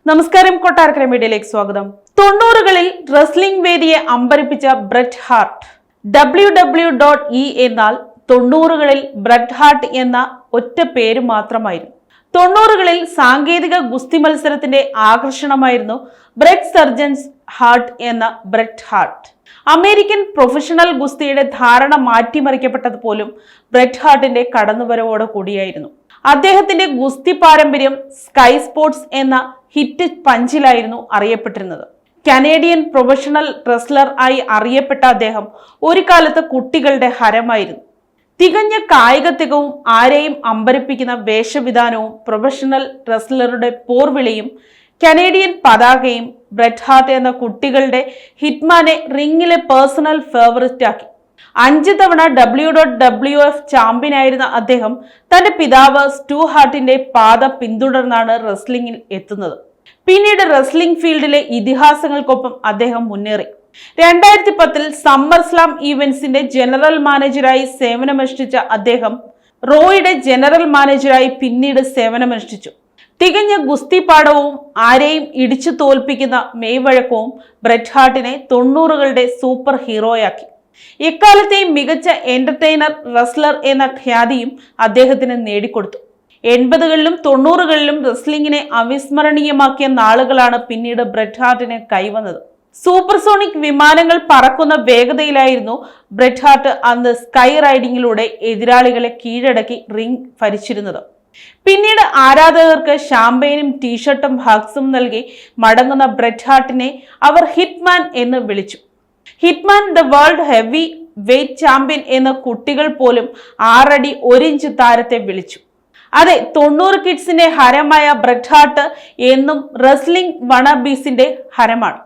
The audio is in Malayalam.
നമസ്കാരം, കൊട്ടാരക്കര മീഡിയയിലേക്ക് സ്വാഗതം. 90കളിൽ റെസ്ലിംഗ് വേദിയെ അമ്പരിപ്പിച്ച ബ്രെറ്റ് ഹാർട്ട്. WWE എന്നാൽ 90കളിൽ ബ്രെറ്റ് ഹാർട്ട് എന്ന ഒറ്റ പേര് മാത്രമായിരുന്നു. 90കളിൽ സാങ്കേതിക ഗുസ്തി മത്സരത്തിന്റെ ആകർഷണമായിരുന്നു ബ്രെറ്റ് സർജൻസ് ഹാർട്ട് എന്ന ബ്രെറ്റ് ഹാർട്ട്. അമേരിക്കൻ പ്രൊഫഷണൽ ഗുസ്തിയുടെ ധാരണ മാറ്റിമറിക്കപ്പെട്ടത് പോലും ബ്രെറ്റ് ഹാർട്ടിന്റെ കടന്നുവരവോട് കൂടിയായിരുന്നു. അദ്ദേഹത്തിന്റെ ഗുസ്തി പാരമ്പര്യം സ്കൈ സ്പോർട്സ് എന്ന ഹിറ്റ് പഞ്ചിലായിരുന്നു അറിയപ്പെട്ടിരുന്നത്. കനേഡിയൻ പ്രൊഫഷണൽ റെസ്ലർ ആയി അറിയപ്പെട്ട അദ്ദേഹം ഒരു കാലത്ത് കുട്ടികളുടെ ഹരമായിരുന്നു. തികഞ്ഞ കായിക തികവും ആരെയും അമ്പരപ്പിക്കുന്ന വേഷവിധാനവും പ്രൊഫഷണൽ റെസ്ലറുടെ പോർവിളിയും കനേഡിയൻ പതാകയും ബ്രെറ്റ് ഹാർട്ട് എന്ന കുട്ടികളുടെ ഹിറ്റ്മാനെ റിംഗിലെ പേഴ്സണൽ ഫേവറിറ്റ് ആക്കി. 5 തവണ WWF ചാമ്പ്യനായിരുന്ന അദ്ദേഹം തന്റെ പിതാവ് സ്റ്റൂ ഹാർട്ടിന്റെ പാത പിന്തുടർന്നാണ് റെസ്ലിംഗിൽ എത്തുന്നത്. പിന്നീട് റെസ്ലിംഗ് ഫീൽഡിലെ ഇതിഹാസങ്ങൾക്കൊപ്പം അദ്ദേഹം മുന്നേറി. 2010-ൽ സമ്മർ സ്ലാം ഈവന്റ്സിന്റെ ജനറൽ മാനേജരായി സേവനമനുഷ്ഠിച്ച അദ്ദേഹം റോയുടെ ജനറൽ മാനേജരായി പിന്നീട് സേവനമനുഷ്ഠിച്ചു. തികഞ്ഞ ഗുസ്തി പാടവും ആരെയും ഇടിച്ചു തോൽപ്പിക്കുന്ന മെയ്വഴക്കവും ബ്രെറ്റ് ഹാർട്ടിനെ 90കളുടെ സൂപ്പർ ഹീറോയാക്കി. എക്കാലത്തെയും മികച്ച എന്റർടൈനർ റെസ്ലർ എന്ന ഖ്യാതിയും അദ്ദേഹത്തിന് നേടിക്കൊടുത്തു. 80കളിലും 90കളിലും റെസ്ലിംഗിനെ അവിസ്മരണീയമാക്കിയ നാളുകളാണ് പിന്നീട് ബ്രെറ്റ് ഹാർട്ടിന് കൈവന്നത്. സൂപ്പർസോണിക് വിമാനങ്ങൾ പറക്കുന്ന വേഗതയിലായിരുന്നു ബ്രെറ്റ് ഹാർട്ട് അന്ന് സ്കൈ റൈഡിങ്ങിലൂടെ എതിരാളികളെ കീഴടക്കി റിംഗ് ഭരിച്ചിരുന്നത്. പിന്നീട് ആരാധകർക്ക് ഷാമ്പയിനും ടീഷർട്ടും ഹഗ്സും നൽകി മടങ്ങുന്ന ബ്രെറ്റ് ഹാർട്ടിനെ അവർ ഹിറ്റ്മാൻ എന്ന് വിളിച്ചു. Hitman, the world heavyweight champion എന്ന കുട്ടികൾ പോലും 6 അടി 1 ഇഞ്ച് താരത്തെ വിളിച്ചു. അതെ, 90 കിഡ്സിന്റെ ഹരമായ ബ്രെറ്റ് ഹാർട്ട് എന്നും റെസ്ലിംഗ് വണബീസിന്റെ ഹരമാണ്.